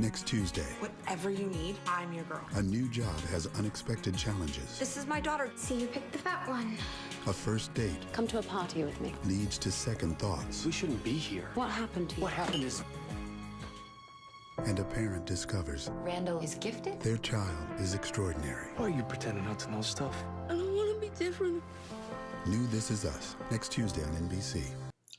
Next Tuesday, Whatever you need, I'm your girl. a new job has unexpected challenges. This is my daughter. See, you picked the fat one. A first date Come to a party with me. leads to second thoughts. We shouldn't be here. What happened to you? What happened is... And a parent discovers Randall is gifted? their child is extraordinary. Why are you pretending not to know stuff? I don't want to be different. New This Is Us, next Tuesday on NBC.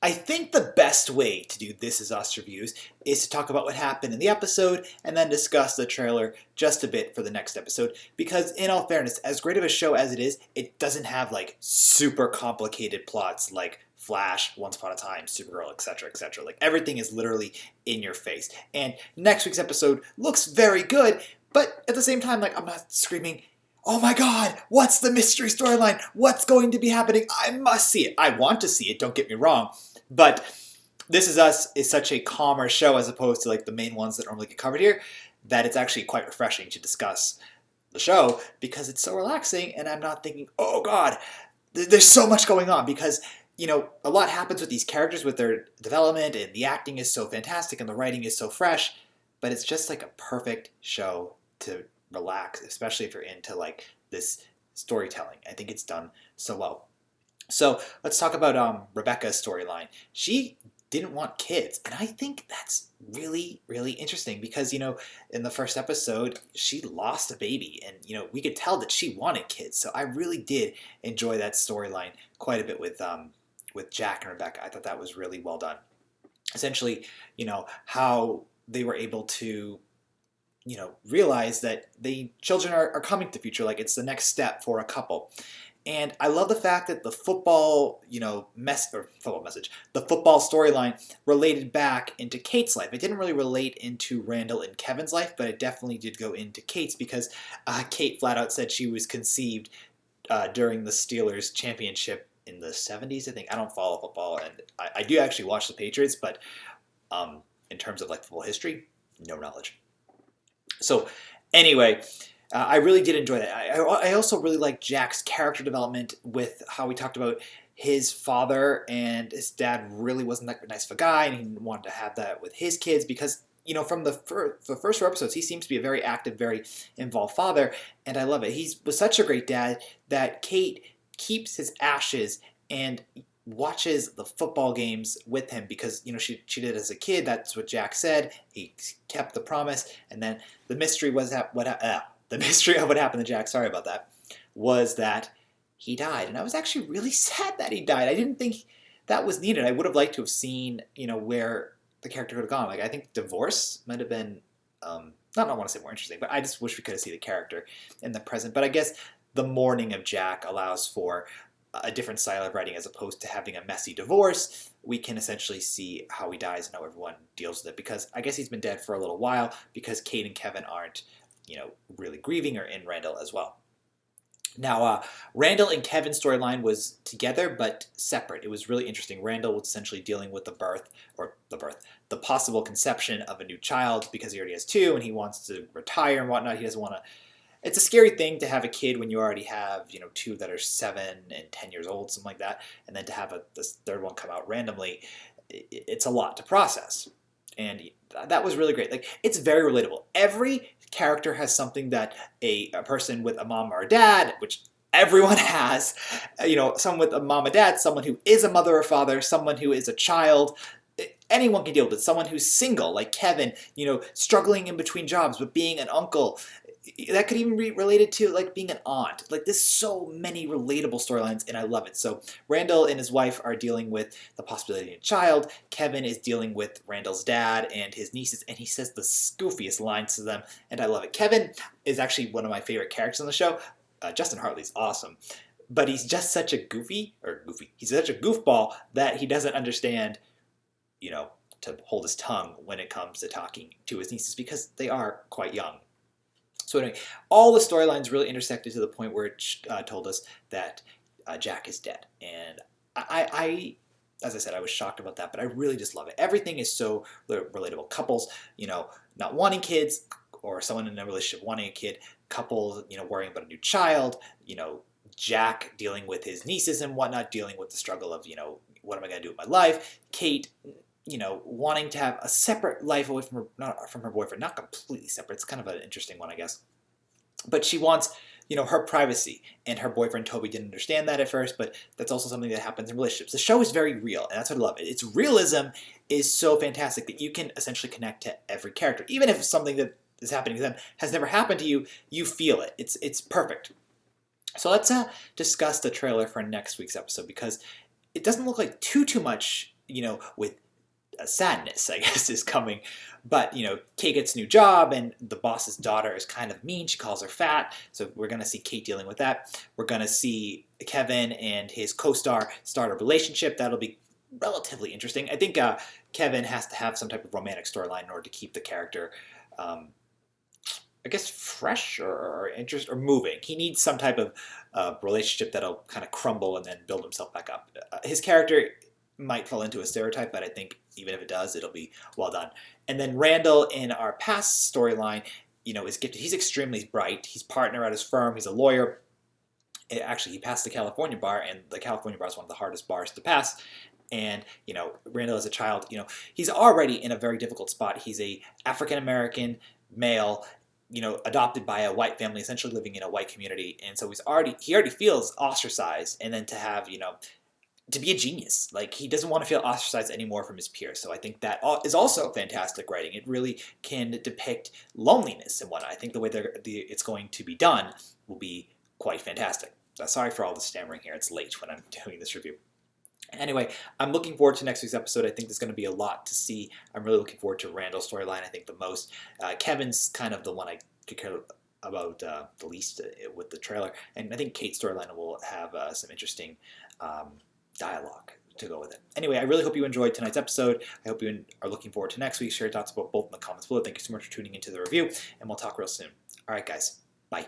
I think the best way to do This Is Us reviews is to talk about what happened in the episode and then discuss the trailer just a bit for the next episode. Because in all fairness, as great of a show as it is, it doesn't have like super complicated plots like Flash, Once Upon a Time, Supergirl, etc., etc. Like everything is literally in your face. And next week's episode looks very good, but at the same time, like I'm not screaming, "Oh my god, what's the mystery storyline? What's going to be happening? I must see it." I want to see it, don't get me wrong. But This Is Us is such a calmer show as opposed to like the main ones that normally get covered here, that it's actually quite refreshing to discuss the show because it's so relaxing and I'm not thinking, "Oh god, there's so much going on," because you know, a lot happens with these characters with their development and the acting is so fantastic and the writing is so fresh, but it's just like a perfect show to relax, especially if you're into like this storytelling. I think it's done so well. So let's talk about Rebecca's storyline. She didn't want kids, and I think that's really, really interesting because, you know, in the first episode, she lost a baby, and, you know, we could tell that she wanted kids. So I really did enjoy that storyline quite a bit with Jack and Rebecca. I thought that was really well done. Essentially, you know, how they were able to, you know, realize that the children are coming to the future, like it's the next step for a couple. And I love the fact that the football, you know, the football storyline related back into Kate's life. It didn't really relate into Randall and Kevin's life, but it definitely did go into Kate's because Kate flat out said she was conceived during the Steelers championship in the 70s, I think. I don't follow football, and I do actually watch the Patriots, but in terms of like football history, no knowledge. So anyway, I really did enjoy that. I also really like Jack's character development with how we talked about his father and his dad really wasn't that nice of a guy, and he wanted to have that with his kids because, you know, from the first 4 episodes, he seems to be a very active, very involved father, and I love it. He was such a great dad that Kate keeps his ashes and watches the football games with him because, you know, she did as a kid. That's what Jack said. He kept the promise, and then the mystery was the mystery of what happened to Jack, sorry about that, was that he died. And I was actually really sad that he died. I didn't think that was needed. I would have liked to have seen, you know, where the character could have gone. Like, I think divorce might have been, I want to say more interesting, but I just wish we could have seen the character in the present. But I guess the mourning of Jack allows for a different style of writing as opposed to having a messy divorce. We can essentially see how he dies and how everyone deals with it because I guess he's been dead for a little while because Kate and Kevin aren't, you know, really grieving or in Randall as well. Now, Randall and Kevin's storyline was together but separate. It was really interesting. Randall was essentially dealing with the possible conception of a new child because he already has 2 and he wants to retire and whatnot. He doesn't want to. It's a scary thing to have a kid when you already have, you know, 2 that are 7 and 10 years old, something like that, and then to have this third one come out randomly, it's a lot to process. And that was really great. Like, it's very relatable. Every character has something that a person with a mom or a dad, which everyone has, you know, someone with a mom and dad, someone who is a mother or father, someone who is a child, anyone can deal with it. Someone who's single, like Kevin, you know, struggling in between jobs, but being an uncle. That could even be related to like being an aunt. Like there's so many relatable storylines and I love it. So Randall and his wife are dealing with the possibility of a child. Kevin is dealing with Randall's dad and his nieces and he says the goofiest lines to them and I love it. Kevin is actually one of my favorite characters on the show. Justin Hartley's awesome. But he's just such a he's such a goofball that he doesn't understand, you know, to hold his tongue when it comes to talking to his nieces because they are quite young. So anyway, all the storylines really intersected to the point where it told us that Jack is dead. And I, as I said, I was shocked about that, but I really just love it. Everything is so relatable. Couples, you know, not wanting kids or someone in a relationship wanting a kid. Couples, you know, worrying about a new child. You know, Jack dealing with his nieces and whatnot, dealing with the struggle of, you know, what am I going to do with my life? Kate wanting to have a separate life away from not from her boyfriend, not completely separate. It's kind of an interesting one, I guess. But she wants, her privacy, and her boyfriend Toby didn't understand that at first, but that's also something that happens in relationships. The show is very real, and that's what I love. Its realism is so fantastic that you can essentially connect to every character. Even if something that is happening to them has never happened to you, you feel it. It's perfect. So let's discuss the trailer for next week's episode, because it doesn't look like too much, with sadness, I guess, is coming. But, Kate gets a new job, and the boss's daughter is kind of mean. She calls her fat, so we're going to see Kate dealing with that. We're going to see Kevin and his co-star start a relationship. That'll be relatively interesting. I think Kevin has to have some type of romantic storyline in order to keep the character, I guess, fresh or interest or moving. He needs some type of relationship that'll kind of crumble and then build himself back up. His character might fall into a stereotype, but I think even if it does, it'll be well done. And then Randall, in our past storyline, is gifted. He's extremely bright. He's partner at his firm. He's a lawyer. Actually, he passed the California bar, and the California bar is one of the hardest bars to pass. And, Randall as a child, he's already in a very difficult spot. He's a African-American male, adopted by a white family, essentially living in a white community. And so he already feels ostracized. And then to have, to be a genius. Like, he doesn't want to feel ostracized anymore from his peers. So I think that is also fantastic writing. It really can depict loneliness and whatnot. I think the way it's going to be done will be quite fantastic. Sorry for all the stammering here. It's late when I'm doing this review. Anyway, I'm looking forward to next week's episode. I think there's going to be a lot to see. I'm really looking forward to Randall's storyline, I think, the most. Kevin's kind of the one I could care about the least with the trailer. And I think Kate's storyline will have some interesting dialogue to go with it. Anyway, I really hope you enjoyed tonight's episode. I hope you are looking forward to next week. Share your thoughts about both in the comments below. Thank you so much for tuning into the review, and we'll talk real soon. All right, guys. Bye.